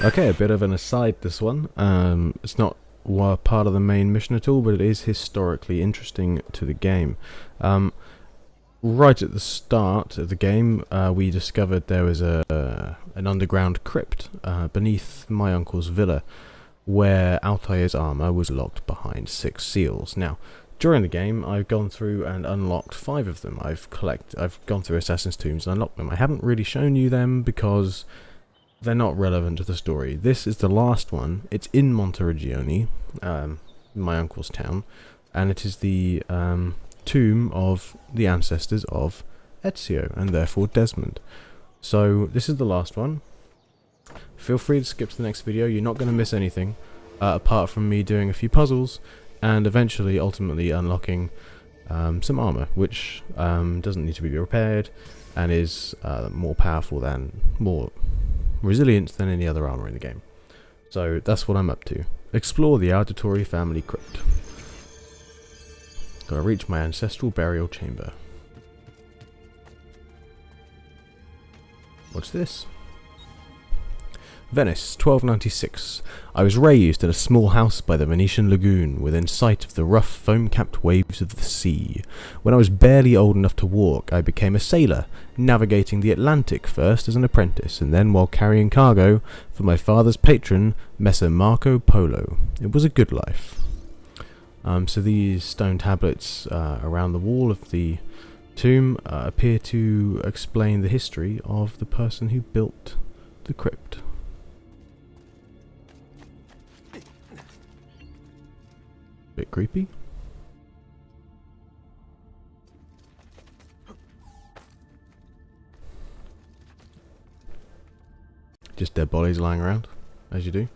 Okay, a bit of an aside this one. It's not part of the main mission at all, but it is historically interesting to the game. Right at the start of the game, we discovered there was an underground crypt beneath my uncle's villa, where Altair's armour was locked behind 6 seals. Now, during the game, I've gone through and unlocked 5 of them. I've gone through Assassin's Tombs and unlocked them. I haven't really shown you them because they're not relevant to the story. This is the last one. It's in Monteriggioni, my uncle's town, and it is the tomb of the ancestors of Ezio, and therefore Desmond. So this is the last one. Feel free to skip to the next video. You're not going to miss anything, apart from me doing a few puzzles, and eventually, ultimately, unlocking some armour, which doesn't need to be repaired, and is more resilient than any other armour in the game. So that's what I'm up to. Explore the Auditory family crypt. Gotta reach my ancestral burial chamber. What's this? Venice, 1296. I was raised in a small house by the Venetian lagoon, within sight of the rough, foam-capped waves of the sea. When I was barely old enough to walk, I became a sailor, navigating the Atlantic first as an apprentice, and then while carrying cargo for my father's patron, Messer Marco Polo. It was a good life. So these stone tablets around the wall of the tomb appear to explain the history of the person who built the crypt. Bit creepy. Just dead bodies lying around, as you do.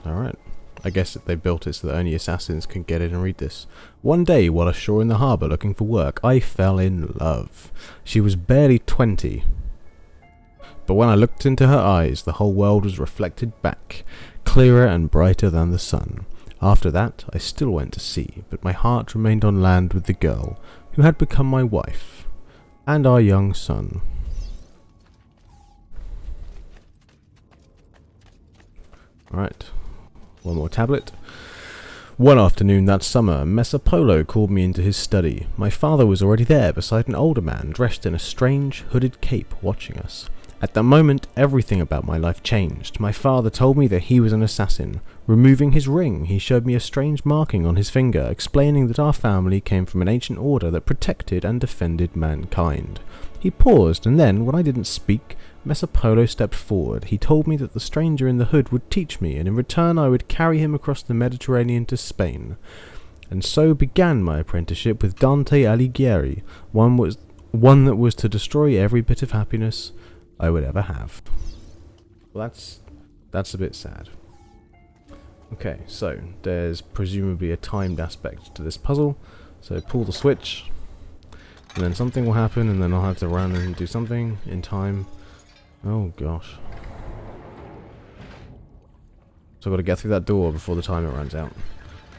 Alright. I guess that they built it so that only assassins can get in and read this. One day, while ashore in the harbour looking for work, I fell in love. She was barely 20. But when I looked into her eyes, the whole world was reflected back, clearer and brighter than the sun. After that, I still went to sea, but my heart remained on land with the girl, who had become my wife, and our young son. Alright, one more tablet. One afternoon that summer, Messer Polo called me into his study. My father was already there, beside an older man, dressed in a strange, hooded cape, watching us. At that moment, everything about my life changed. My father told me that he was an assassin. Removing his ring, he showed me a strange marking on his finger, explaining that our family came from an ancient order that protected and defended mankind. He paused, and then, when I didn't speak, Messer Polo stepped forward. He told me that the stranger in the hood would teach me, and in return I would carry him across the Mediterranean to Spain. And so began my apprenticeship with Dante Alighieri, one that was to destroy every bit of happiness I would ever have. Well, that's a bit sad. Okay, so there's presumably a timed aspect to this puzzle. So pull the switch, and then something will happen, and then I'll have to run and do something in time. Oh gosh. So I've got to get through that door before the timer runs out.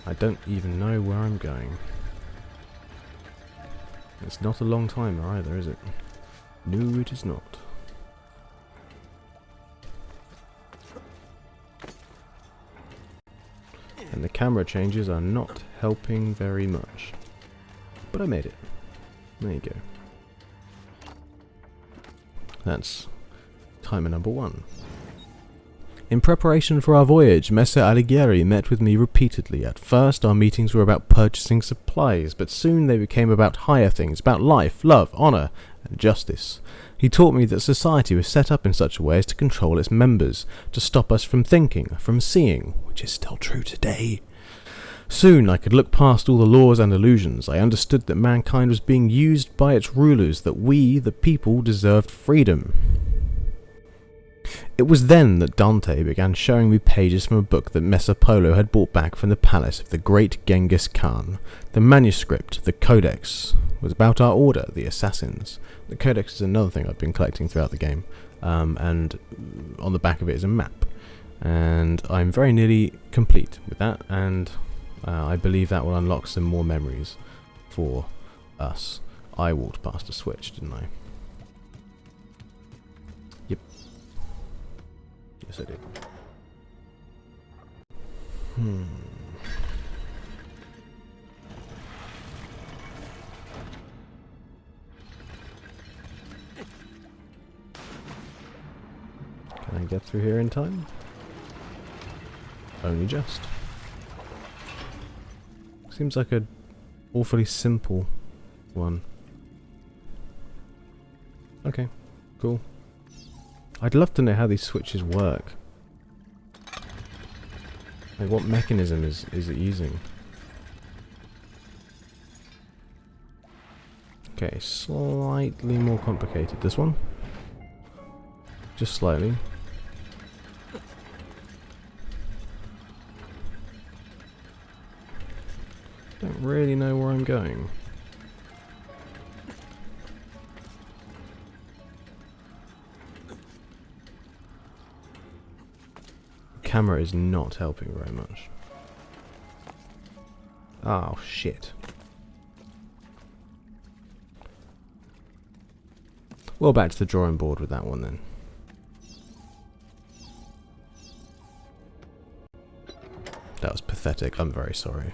I don't even know where I'm going. It's not a long timer either, is it? No, it is not. And the camera changes are not helping very much. But I made it. There you go. That's timer number 1. In preparation for our voyage, Messer Alighieri met with me repeatedly. At first, our meetings were about purchasing supplies, but soon they became about higher things, about life, love, honour, and justice. He taught me that society was set up in such a way as to control its members, to stop us from thinking, from seeing, which is still true today. Soon I could look past all the laws and illusions. I understood that mankind was being used by its rulers, that we, the people, deserved freedom. It was then that Dante began showing me pages from a book that Messer Polo had brought back from the palace of the great Genghis Khan. The manuscript, the Codex, was about our order, the Assassins. The Codex is another thing I've been collecting throughout the game, and on the back of it is a map. And I'm very nearly complete with that, and I believe that will unlock some more memories for us. I walked past a switch, didn't I? Yes, I did. Can I get through here in time? Only just. Seems like an awfully simple one. Okay, cool. I'd love to know how these switches work. Like, what mechanism is it using? Okay, slightly more complicated, this one. Just slightly. Don't really know where I'm going. The camera is not helping very much. Oh, shit. Well, back to the drawing board with that one then. That was pathetic, I'm very sorry.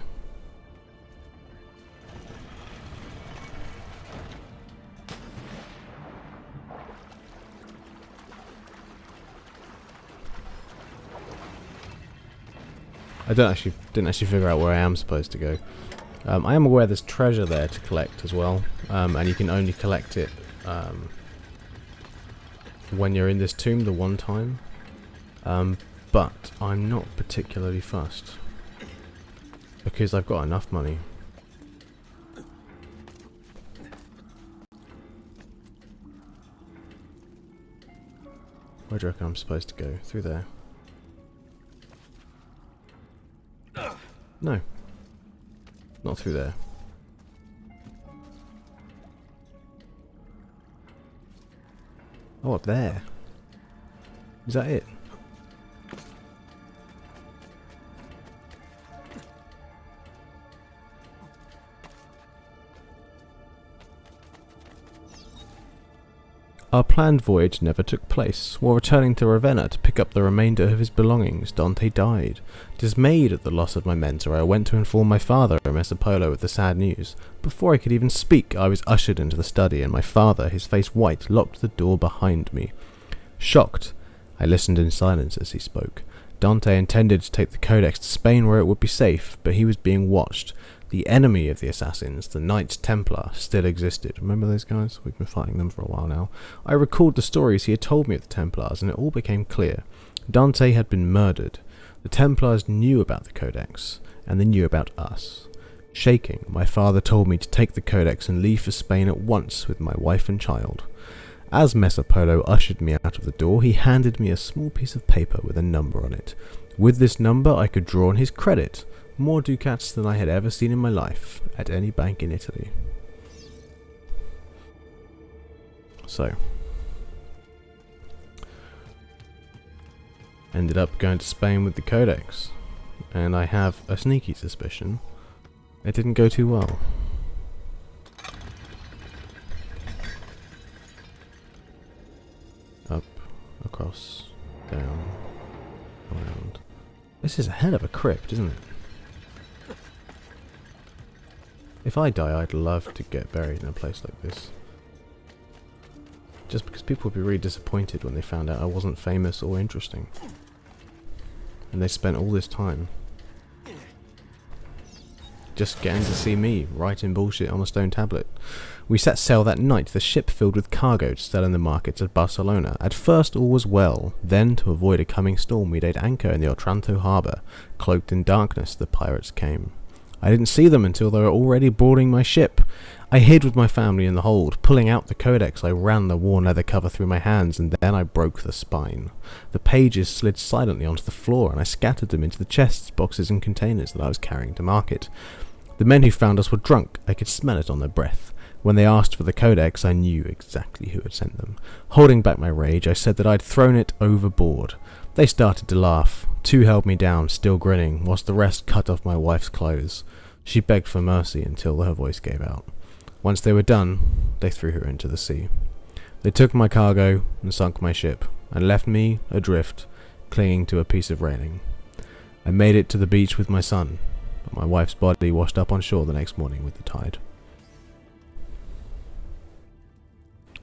I didn't actually figure out where I am supposed to go. I am aware there's treasure there to collect as well, and you can only collect it when you're in this tomb the one time. But I'm not particularly fussed because I've got enough money. Where do you reckon I'm supposed to go? Through there. No. Not through there. Oh, up there. Is that it? Our planned voyage never took place. While returning to Ravenna to pick up the remainder of his belongings, Dante died. Dismayed at the loss of my mentor, I went to inform my father and Messer Polo of the sad news. Before I could even speak, I was ushered into the study, and my father, his face white, locked the door behind me. Shocked, I listened in silence as he spoke. Dante intended to take the Codex to Spain where it would be safe, but he was being watched. The enemy of the assassins, the Knights Templar, still existed. Remember those guys? We've been fighting them for a while now. I recalled the stories he had told me of the Templars, and it all became clear. Dante had been murdered. The Templars knew about the Codex, and they knew about us. Shaking, my father told me to take the Codex and leave for Spain at once with my wife and child. As Messer Polo ushered me out of the door, he handed me a small piece of paper with a number on it. With this number, I could draw on his credit. More ducats than I had ever seen in my life at any bank in Italy. So, ended up going to Spain with the Codex, and I have a sneaky suspicion it didn't go too well. Up, across, down, around. This is a hell of a crypt, isn't it? If I die, I'd love to get buried in a place like this. Just because people would be really disappointed when they found out I wasn't famous or interesting. And they spent all this time just getting to see me writing bullshit on a stone tablet. We set sail that night, the ship filled with cargo to sell in the markets at Barcelona. At first all was well, then to avoid a coming storm we laid anchor in the Otranto harbour. Cloaked in darkness the pirates came. I didn't see them until they were already boarding my ship. I hid with my family in the hold. Pulling out the Codex, I ran the worn leather cover through my hands, and then I broke the spine. The pages slid silently onto the floor, and I scattered them into the chests, boxes, and containers that I was carrying to market. The men who found us were drunk. I could smell it on their breath. When they asked for the Codex, I knew exactly who had sent them. Holding back my rage, I said that I'd thrown it overboard. They started to laugh. Two held me down, still grinning, whilst the rest cut off my wife's clothes. She begged for mercy until her voice gave out. Once they were done, they threw her into the sea. They took my cargo and sunk my ship, and left me, adrift, clinging to a piece of railing. I made it to the beach with my son, but my wife's body washed up on shore the next morning with the tide.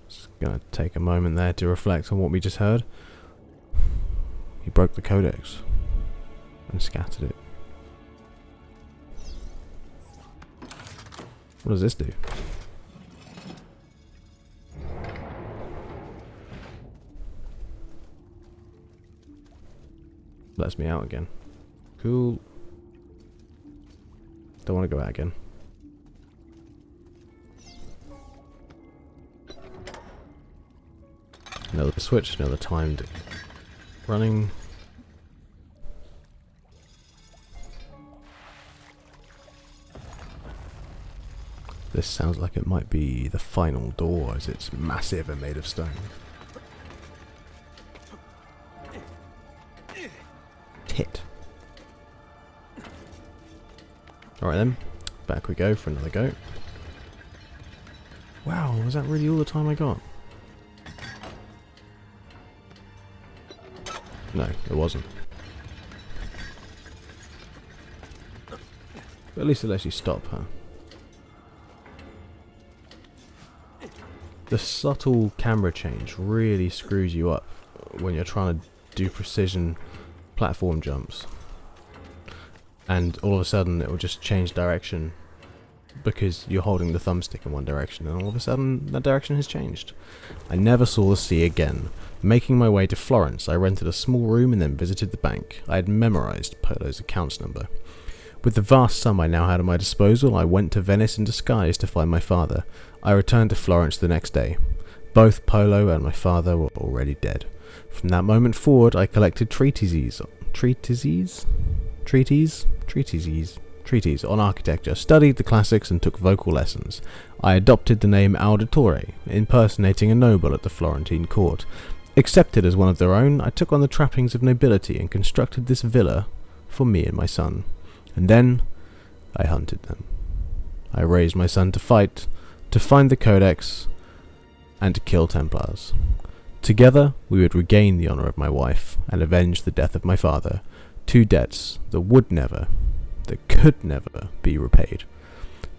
Just gonna take a moment there to reflect on what we just heard. He broke the codex and scattered it. What does this do? Lets me out again. Cool. Don't want to go out again. Another switch, another timed running. This sounds like it might be the final door, as it's massive and made of stone. Tit. Alright then, back we go for another go. Wow, was that really all the time I got? No, it wasn't. But at least it lets you stop, huh? The subtle camera change really screws you up when you're trying to do precision platform jumps. And all of a sudden it will just change direction because you're holding the thumbstick in one direction, and all of a sudden that direction has changed. I never saw the sea again. Making my way to Florence, I rented a small room and then visited the bank. I had memorized Polo's accounts number. With the vast sum I now had at my disposal, I went to Venice in disguise to find my father. I returned to Florence the next day. Both Polo and my father were already dead. From that moment forward, I collected treatises on architecture, studied the classics, and took vocal lessons. I adopted the name Auditore, impersonating a noble at the Florentine court. Accepted as one of their own, I took on the trappings of nobility and constructed this villa for me and my son. And then I hunted them. I raised my son to fight, to find the Codex, and to kill Templars. Together, we would regain the honor of my wife and avenge the death of my father. Two debts that would never, that could never be repaid.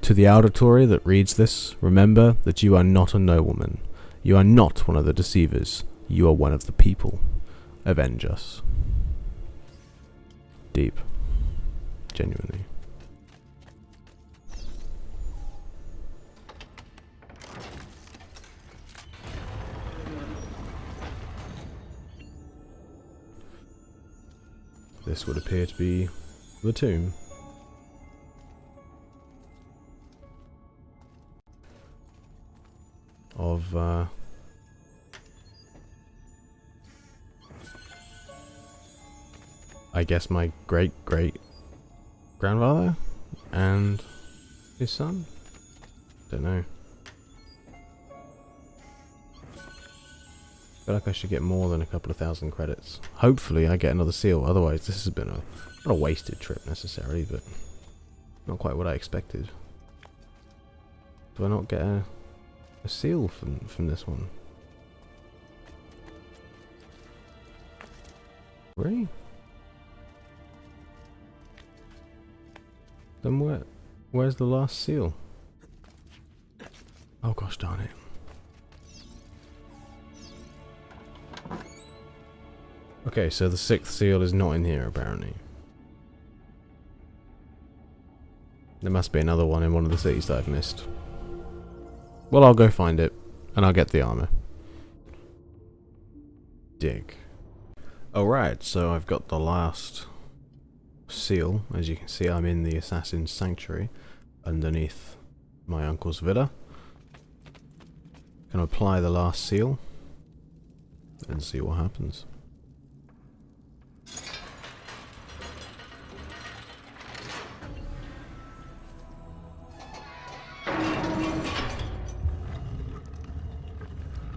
To the auditory that reads this, remember that you are not a nobleman. You are not one of the deceivers. You are one of the people. Avenge us. Deep. Genuinely. This would appear to be the tomb. Of, I guess my great-great-grandfather and his son? Don't know. I feel like I should get more than a couple of thousand credits. Hopefully I get another seal, otherwise this has been not a wasted trip necessarily, but not quite what I expected. Do I not get a seal from this one? Really? Then where's the last seal? Oh gosh darn it. Okay, so the 6th seal is not in here apparently. There must be another one in one of the cities that I've missed. Well, I'll go find it, and I'll get the armor. Dig. Alright, so I've got the last seal. As you can see, I'm in the Assassin's Sanctuary, underneath my uncle's villa. Gonna apply the last seal, and see what happens.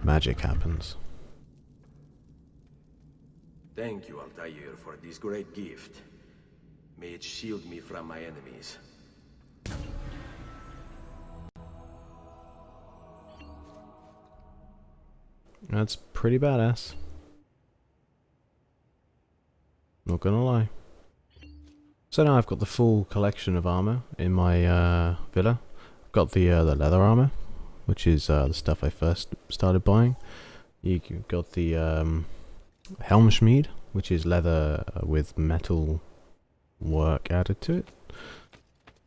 Magic happens. Thank you, Altair, for this great gift. May it shield me from my enemies. That's pretty badass. Not gonna lie. So now I've got the full collection of armor in my villa. I've got the leather armor, which is the stuff I first started buying. You've got the Helmschmied, which is leather with metal work added to it.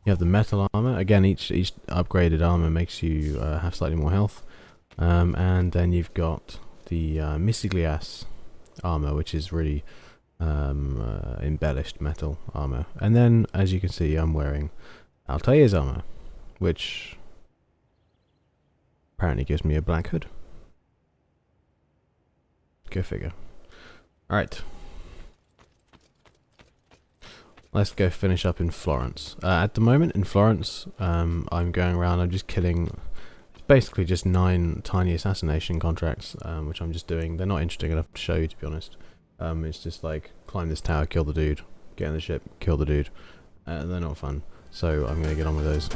You have the metal armor. Again, each upgraded armor makes you have slightly more health. And then you've got the Misiglias armor, which is really embellished metal armor. And then, as you can see, I'm wearing Altair's armor, which apparently gives me a black hood. Go figure. Alright. Let's go finish up in Florence. At the moment in Florence, I'm going around, I'm just killing basically just 9 tiny assassination contracts, which I'm just doing. They're not interesting enough to show you, to be honest. It's just like, climb this tower, kill the dude, get in the ship, kill the dude. They're not fun, so I'm going to get on with those.